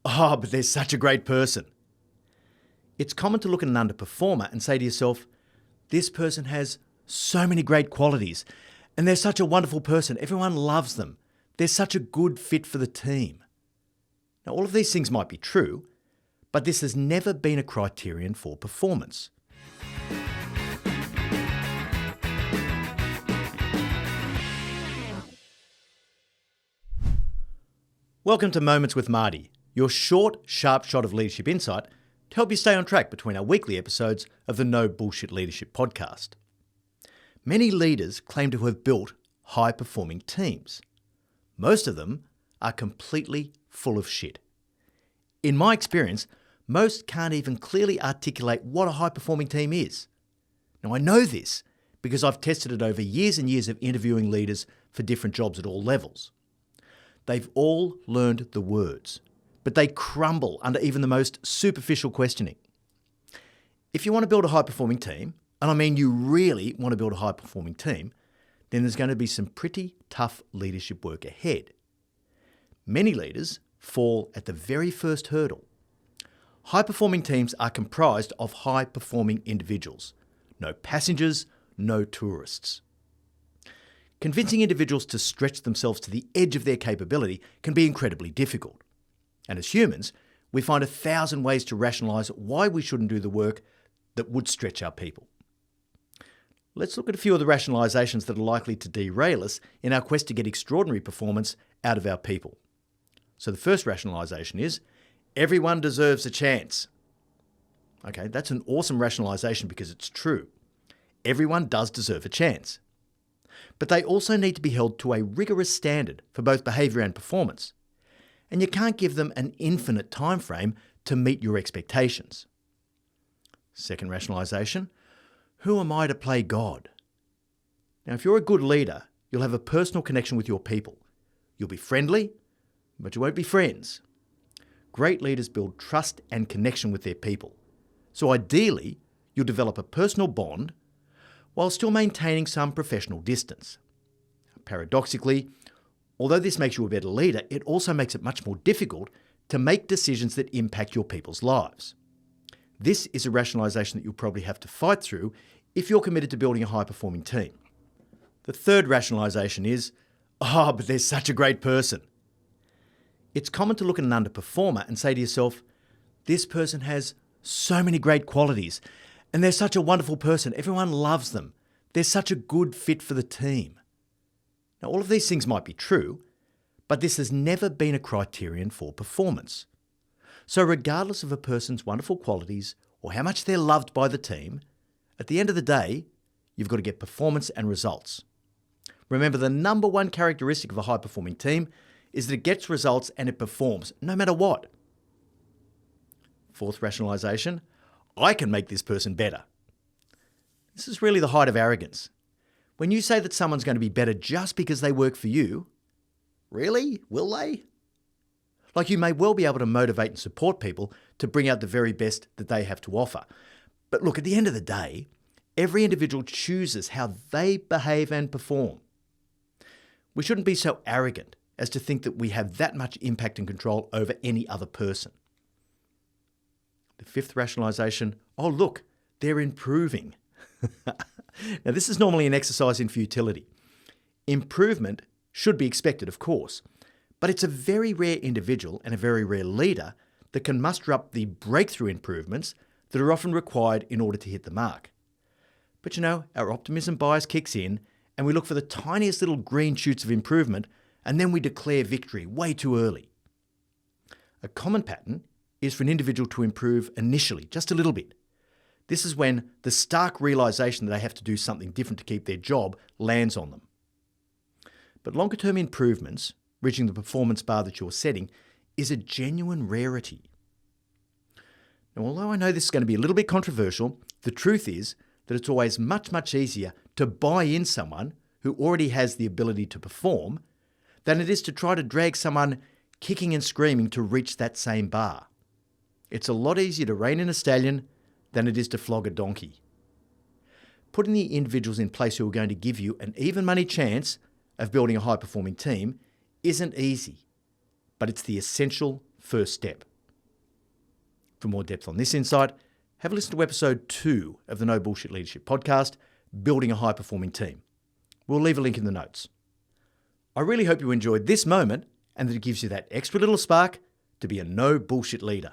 "Oh, but they're such a great person." It's common to look at an underperformer and say to yourself, "This person has so many great qualities, and they're such a wonderful person. Everyone loves them. They're such a good fit for the team." Now, all of these things might be true, but this has never been a criterion for performance. Welcome to Moments with Marty, your short, sharp shot of leadership insight to help you stay on track between our weekly episodes of the No Bullshit Leadership podcast. Many leaders claim to have built high-performing teams. Most of them are completely full of shit. In my experience, most can't even clearly articulate what a high-performing team is. Now, I know this because I've tested it over years and years of interviewing leaders for different jobs at all levels. They've all learned the words, but they crumble under even the most superficial questioning. If you want to build a high-performing team, and I mean you really want to build a high-performing team, then there's going to be some pretty tough leadership work ahead. Many leaders fall at the very first hurdle. High-performing teams are comprised of high-performing individuals. No passengers, no tourists. Convincing individuals to stretch themselves to the edge of their capability can be incredibly difficult. And as humans, we find 1,000 ways to rationalise why we shouldn't do the work that would stretch our people. Let's look at a few of the rationalisations that are likely to derail us in our quest to get extraordinary performance out of our people. So the first rationalisation is, everyone deserves a chance. Okay, that's an awesome rationalisation because it's true. Everyone does deserve a chance. But they also need to be held to a rigorous standard for both behaviour and performance. And you can't give them an infinite time frame to meet your expectations. Second rationalisation, who am I to play God? Now, if you're a good leader, you'll have a personal connection with your people. You'll be friendly, but you won't be friends. Great leaders build trust and connection with their people. So ideally, you'll develop a personal bond while still maintaining some professional distance. Paradoxically, although this makes you a better leader, it also makes it much more difficult to make decisions that impact your people's lives. This is a rationalisation that you'll probably have to fight through if you're committed to building a high-performing team. The third rationalisation is, "Oh, but they're such a great person." It's common to look at an underperformer and say to yourself, "This person has so many great qualities, and they're such a wonderful person. Everyone loves them. They're such a good fit for the team." Now, all of these things might be true, but this has never been a criterion for performance. So regardless of a person's wonderful qualities or how much they're loved by the team, at the end of the day, you've got to get performance and results. Remember, the number one characteristic of a high-performing team is that it gets results and it performs, no matter what. Fourth rationalisation, I can make this person better. This is really the height of arrogance. When you say that someone's going to be better just because they work for you, really? Will they? Like, you may well be able to motivate and support people to bring out the very best that they have to offer. But look, at the end of the day, every individual chooses how they behave and perform. We shouldn't be so arrogant as to think that we have that much impact and control over any other person. The fifth rationalisation, oh look, they're improving. Now, this is normally an exercise in futility. Improvement should be expected, of course, but it's a very rare individual and a very rare leader that can muster up the breakthrough improvements that are often required in order to hit the mark. But our optimism bias kicks in and we look for the tiniest little green shoots of improvement, and then we declare victory way too early. A common pattern is for an individual to improve initially, just a little bit. This is when the stark realisation that they have to do something different to keep their job lands on them. But longer-term improvements, reaching the performance bar that you're setting, is a genuine rarity. Now, although I know this is going to be a little bit controversial, the truth is that it's always much, much easier to buy in someone who already has the ability to perform than it is to try to drag someone kicking and screaming to reach that same bar. It's a lot easier to rein in a stallion than it is to flog a donkey. Putting the individuals in place who are going to give you an even money chance of building a high-performing team isn't easy, but it's the essential first step. For more depth on this insight, have a listen to episode 2 of the No Bullshit Leadership podcast, Building a High-Performing Team. We'll leave a link in the notes. I really hope you enjoyed this moment and that it gives you that extra little spark to be a no bullshit leader.